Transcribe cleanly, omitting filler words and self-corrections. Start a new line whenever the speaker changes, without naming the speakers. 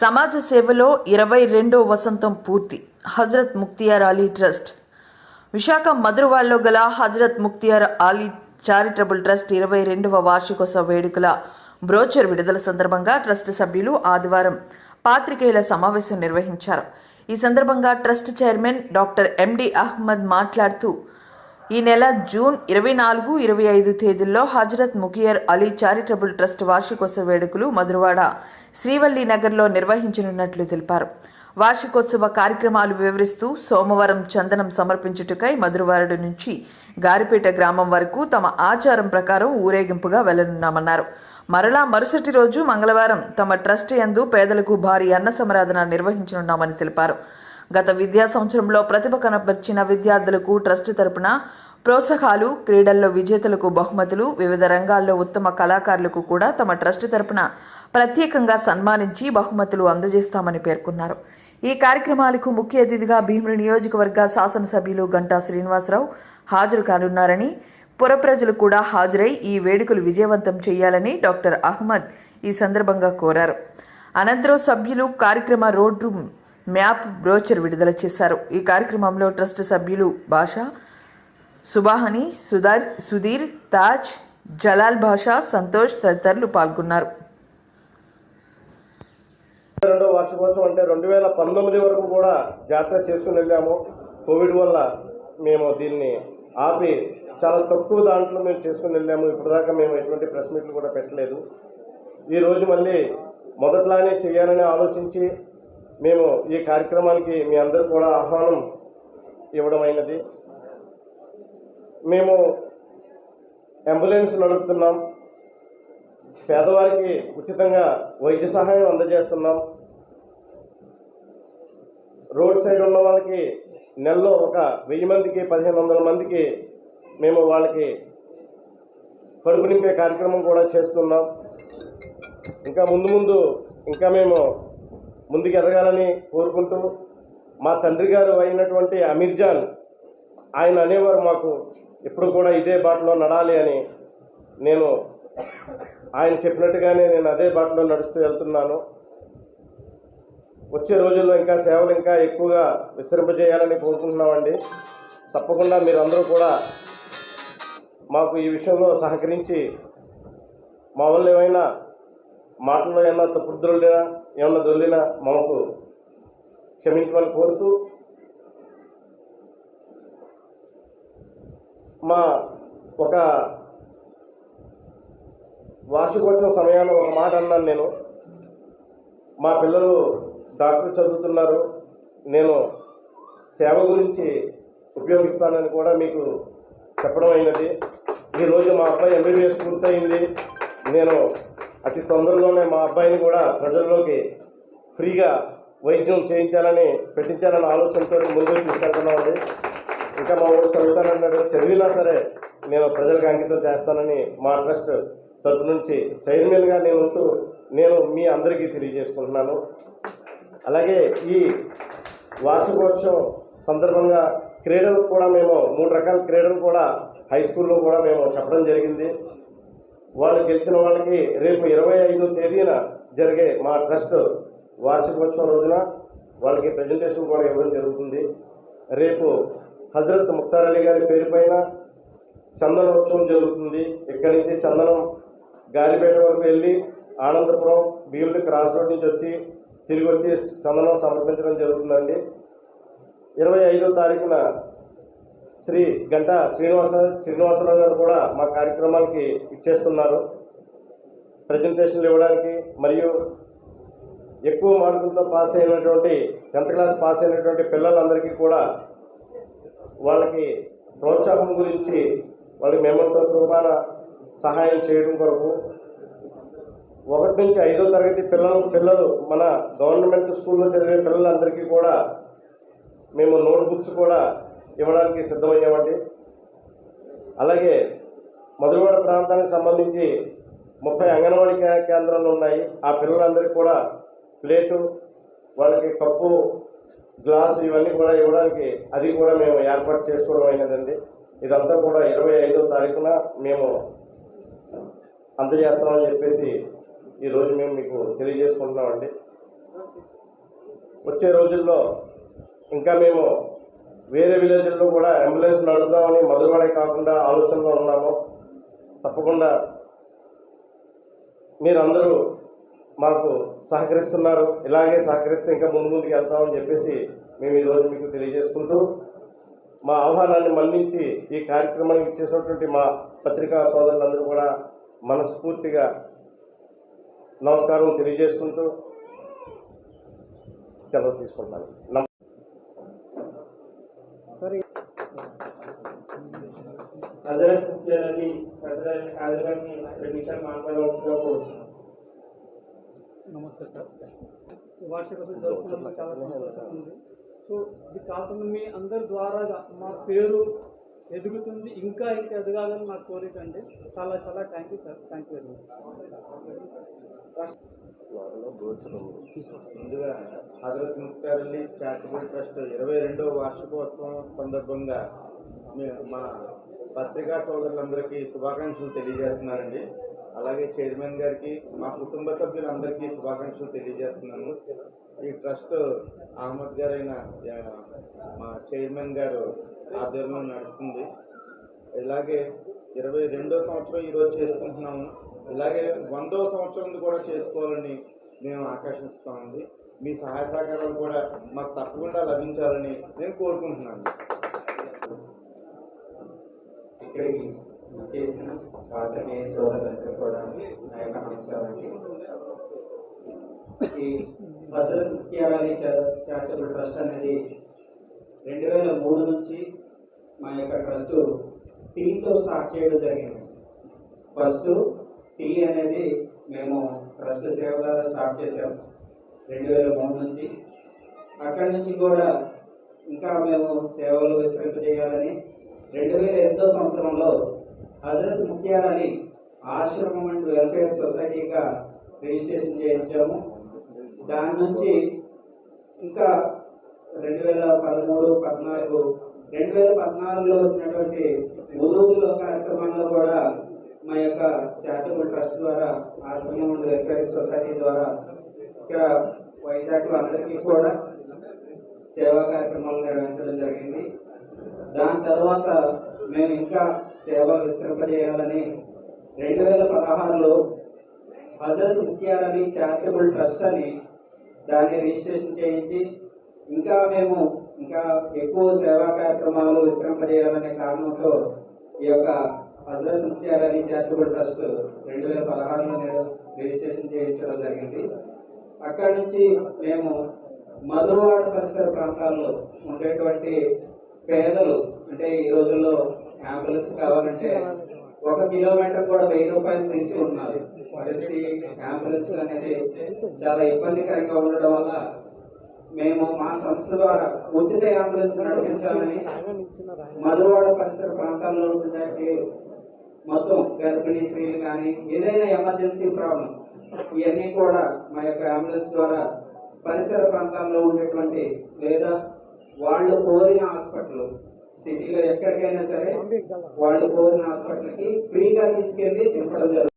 సమాజ సేవలో 22వ వసంతం పూర్తి. హజరత్ ముక్తియార్ అలీ ట్రస్ట్ విశాఖ మధురవాడలో గల హజరత్ ముక్తియార్ అలీ చారిటబుల్ ట్రస్ట్ 22వ వార్షికోత్సవ వేడుకల బ్రోచర్ విడుదల సందర్భంగా ట్రస్ట్ సభ్యులు ఆదివారం పాత్రికేయుల సమావేశం నిర్వహించారు. ఈ సందర్భంగా trust chairman doctor MD Ahmed మాట్లాడుతూ, ఈ నెల జూన్ 24, 25 తేదీల్లో హజరత్ ముక్తియార్ అలీ చారిటబుల్ ట్రస్ట్ వార్షికోత్సవ వేడుకలు మధురవాడ శ్రీవల్లి నగర్లో నిర్వహించనున్నట్లు తెలిపారు. వార్షికోత్సవ కార్యక్రమాలు వివరిస్తూ, సోమవారం చందనం సమర్పించుటకై మధురవాడ నుంచి గారిపేట గ్రామం వరకు తమ ఆచారం ప్రకారం ఊరేగింపుగా వెళ్లనున్నామన్నారు. మరలా మరుసటి రోజు మంగళవారం తమ ట్రస్ట్ యందు పేదలకు భారీ అన్న సమరాధన నిర్వహించనున్నామని తెలిపారు. గత విద్యా సంవత్సరంలో ప్రతిభ కనబర్చిన విద్యార్థులకు ట్రస్ట్ తరపున ప్రోత్సాహాలు, క్రీడల్లో విజేతలకు బహుమతులు, వివిధ రంగాల్లో ఉత్తమ కళాకారులకు కూడా తమ ట్రస్ట్ తరపున ప్రత్యేకంగా సన్మానించి బహుమతులు అందజేస్తామని పేర్కొన్నారు. ఈ కార్యక్రమాలకు ముఖ్య అతిథిగా భీమిలి నియోజకవర్గ శాసనసభ్యులు గంటా శ్రీనివాసరావు హాజరు కానున్నారని, పుర ప్రజలు కూడా హాజరై ఈ వేడుకలు విజయవంతం చేయాలని డాక్టర్ అహ్మద్ ఈ సందర్భంగా కోరారు. అనంతరం సభ్యులు కార్యక్రమ రోడ్డు మ్యాప్ బ్రోచర్ విడుదల చేశారు. ఈ కార్యక్రమంలో ట్రస్ట్ సభ్యులు భాషా, సుబాహని, సుధీర్, తాజ్, జలాల్ భాషా, సంతోష్ తదితరులు పాల్గొన్నారు.
రెండో వార్షికోత్సవం అంటే 2019 వరకు కూడా జాతర చేసుకుని వెళ్ళాము. కోవిడ్ వల్ల మేము దీన్ని ఆపి చాలా తక్కువ దాంట్లో మేము చేసుకుని వెళ్ళాము. ఇప్పటిదాకా మేము ఎటువంటి ప్రెస్ మీట్లు కూడా పెట్టలేదు. ఈరోజు మళ్ళీ మొదట్లానే చేయాలని ఆలోచించి మేము ఈ కార్యక్రమానికి మీ అందరూ కూడా ఆహ్వానం ఇవ్వడం అయినది. మేము అంబులెన్స్ నడుపుతున్నాం, పేదవారికి ఉచితంగా వైద్య సహాయం అందజేస్తున్నాం. రోడ్ సైడ్ ఉన్న వాళ్ళకి నెలలో ఒక 1000 మందికి 1500 మందికి మేము వాళ్ళకి కడుపు నింపే కార్యక్రమం కూడా చేస్తున్నాం. ఇంకా ముందు ఇంకా మేము ముందుకు ఎదగాలని కోరుకుంటూ, మా తండ్రి గారు అయినటువంటి అమీర్ జాన్ ఆయన అనేవారు, మాకు ఎప్పుడు కూడా ఇదే బాటలో నడాలి అని. నేను ఆయన చెప్పినట్టుగానే నేను అదే బాటలో నడుస్తూ వెళ్తున్నాను. వచ్చే రోజుల్లో ఇంకా సేవలు ఇంకా ఎక్కువగా విస్తరింపజేయాలని కోరుకుంటున్నామండి. తప్పకుండా మీరందరూ కూడా మాకు ఈ విషయంలో సహకరించి మా వల్ల ఏమైనా మాటల్లో ఏమన్నా తప్పుదొల్లినా ఏమన్నా దొల్లినా మాకు క్షమించమని కోరుతూ, మా ఒక వార్షికోత్సవం సమయాల్లో ఒక మాట అన్నాను నేను. మా పిల్లలు డాక్టర్ చదువుతున్నారు, నేను సేవ గురించి ఉపయోగిస్తానని కూడా మీకు చెప్పడం అయినది. ఈరోజు మా అబ్బాయి MBBS పూర్తయింది. నేను అతి తొందరలోనే మా అబ్బాయిని కూడా ప్రజల్లోకి ఫ్రీగా వైద్యం పెట్టించాలని ఆలోచనతో ముందుకు తీసుకెళ్తున్నామండి. ఇంకా మా ఊరు చదువుతానన్నాడు, చదివినా సరే నేను ప్రజలకు అంకితం చేస్తానని మా ట్రస్ట్ తరపు నుంచి చైర్మన్గా నేను మీ అందరికీ తెలియజేసుకుంటున్నాను. అలాగే ఈ వార్షికోత్సవం సందర్భంగా క్రీడలు కూడా మేము 3 రకాల క్రీడలు కూడా హై స్కూల్లో కూడా మేము చెప్పడం జరిగింది. వాళ్ళు గెలిచిన వాళ్ళకి రేపు 25వ తేదీన జరిగే మా ట్రస్ట్ వార్షికోత్సవం రోజున వాళ్ళకి ప్రజెంటేషన్ కూడా ఇవ్వడం జరుగుతుంది. రేపు హజరత్ ముక్తార్ అలీ గారి పేరు పైన చందనోత్సవం జరుగుతుంది. ఇక్కడి నుంచి చందనం గాలిపేట వరకు వెళ్ళి ఆనందపురం భీమిలి క్రాస్ రోడ్ నుంచి తిరిగి వచ్చి చందనం సమర్పించడం జరుగుతుందండి. 25వ తారీఖున శ్రీ గంటా శ్రీనివాసరావు గారు కూడా మా కార్యక్రమానికి ఇచ్చేస్తున్నారు ప్రజెంటేషన్లు ఇవ్వడానికి. మరియు ఎక్కువ మార్కులతో పాస్ అయినటువంటి 10th క్లాస్ పాస్ అయినటువంటి పిల్లలందరికీ కూడా వాళ్ళకి ప్రోత్సాహం గురించి వాళ్ళకి మెమోంటోస్ రూపాన సహాయం చేయడం కొరకు 1 నుంచి 5వ తరగతి పిల్లలు మన గవర్నమెంట్ స్కూల్లో చదివే పిల్లలందరికీ కూడా మేము నోట్బుక్స్ కూడా ఇవ్వడానికి సిద్ధమయ్యామండి. అలాగే మధురవాడ ప్రాంతానికి సంబంధించి 30 అంగన్వాడీ కేంద్రాలు ఉన్నాయి. ఆ పిల్లలందరికీ కూడా ప్లేటు, వాళ్ళకి కప్పు, గ్లాసు ఇవన్నీ కూడా ఇవ్వడానికి అది కూడా మేము ఏర్పాటు చేసుకోవడం అయినదండి. ఇదంతా కూడా 25వ తారీఖున మేము అందజేస్తామని చెప్పేసి ఈరోజు మేము మీకు తెలియజేసుకుంటున్నామండి. వచ్చే రోజుల్లో ఇంకా మేము వేరే విలేజ్ల్లో కూడా అంబులెన్స్ నడుపుదామని మధురవాడే కాకుండా ఆలోచనలో ఉన్నాము. తప్పకుండా మీరందరూ మాకు సహకరిస్తున్నారు. ఇలాగే సహకరిస్తే ఇంకా ముందుకు వెళ్తామని చెప్పేసి మేము ఈరోజు మీకు తెలియజేసుకుంటూ, మా ఆహ్వానాన్ని మన్నించి ఈ కార్యక్రమానికి ఇచ్చేసినటువంటి మా పత్రికా సోదరులందరూ కూడా మనస్ఫూర్తిగా నమస్కారం తెలియజేసుకుంటూ సెలవు తీసుకుంటున్నాను.
హజరత్ ముఖ్యాలని హాజరాన్ని 2 నిమిషాలు మాట్లాడవలసిందిగా కోరుతున్నాను.
నమస్తే సార్. వార్షికోత్సవం జరుపుకున్నందుకు చాలా సంతోషంగా ఉంది. సో ఇది కాకుండా మీ అందరి ద్వారాగా మా పేరు ఎదుగుతుంది, ఇంకా ఎదగాలని నా కోరిక అండి. చాలా చాలా thank you sir. Thank you very much.
ముందుగా హజరత్ ముఖ్తారలీ చారిటబుల్ ట్రస్ట్ 22వ వార్షికోత్సవం సందర్భంగా మా పత్రికా సోదరులందరికీ శుభాకాంక్షలు తెలియజేస్తున్నానండి. అలాగే చైర్మన్ గారికి, మా కుటుంబ సభ్యులందరికీ శుభాకాంక్షలు తెలియజేస్తున్నాను. ఈ ట్రస్ట్ అహ్మద్ గారైన మా చైర్మన్ గారు ఆధ్వర్యంలో నడుస్తుంది. ఇలాగే 22వ సంవత్సరం ఈరోజు చేసుకుంటున్నాము. ఇలాగే 100వ సంవత్సరం కూడా చేసుకోవాలని మేము ఆకాంక్షిస్తామండి. మీ సహాయ సహకారాలు కూడా మాకు తప్పకుండా లభించాలని నేను కోరుకుంటున్నాను.
ఇక్కడికి చేసిన స్వాతంత్ర్య సోదరులందరూ కూడా నా యొక్క నమస్కారాన్ని. ఈ హజరత్ ముఖ్యాలని చారిటబుల్ ట్రస్ట్ అనేది 2003 నుంచి మా యొక్క ట్రస్ట్ టీతో స్టార్ట్ చేయడం జరిగింది. ఫస్ట్ టీ అనేది మేము ట్రస్ట్ సేవ ద్వారా స్టార్ట్ చేసాము 2003 నుంచి. అక్కడి నుంచి కూడా ఇంకా మేము సేవలు విస్తరింపజేయాలని 2008వ సంవత్సరంలో హజరత్ ముఖ్యాలని ఆశ్రమం అండ్ వెల్ఫేర్ సొసైటీగా రిజిస్ట్రేషన్ చేయించాము. దాని నుంచి ఇంకా 2014 వచ్చినటువంటి ఉదూగులో కార్యక్రమంలో కూడా మా యొక్క చారిటబుల్ ట్రస్ట్ ద్వారా ఆశ్రమం అండ్ వెల్ఫేర్ సొసైటీ ద్వారా ఇక్కడ వైజాగ్లో అందరికీ కూడా సేవా కార్యక్రమాలు నిర్వహించడం జరిగింది. దాని తర్వాత మేము ఇంకా సేవలు విస్తరింపజేయాలని 2016లో హజరత్ ముఖ్యాలని చారిటబుల్ ట్రస్ట్ అని దాన్ని రిజిస్ట్రేషన్ చేయించి ఇంకా ఎక్కువ సేవా కార్యక్రమాలు విస్తరింపజేయాలనే కారణంతో ఈ యొక్క హజరత్ ముఖ్యాలని చారిటబుల్ ట్రస్ట్ 2016లో రిజిస్ట్రేషన్ చేయించడం జరిగింది. అక్కడి నుంచి మేము మధురవాడ పరిసర ప్రాంతాల్లో ఉండేటువంటి పేదలు, అంటే ఈ రోజుల్లో అంబులెన్స్ కావాలంటే 1 కిలోమీటర్ కూడా 1000 రూపాయలు తీసుకుంటున్నారు. పరిస్థితి అంబులెన్స్ అనేది చాలా ఇబ్బందికరంగా ఉండడం వల్ల మేము మా సంస్థ ద్వారా ఉచిత అంబులెన్స్ నడిపించాలని మధురవాడ పరిసర ప్రాంతాల్లో ఉన్నటువంటి మొత్తం గర్భిణీ స్త్రీలు కానీ ఏదైనా ఎమర్జెన్సీ ప్రాబ్లం ఇవన్నీ కూడా మా యొక్క అంబులెన్స్ ద్వారా పరిసర ప్రాంతాల్లో ఉండేటువంటి లేదా వాళ్ళు కోరిన హాస్పిటల్, సిటీలో ఎక్కడికైనా సరే వాళ్ళు కోరిన హాస్పిటల్కి ఫ్రీగా తీసుకెళ్ళి తిప్పడం జరుగుతుంది.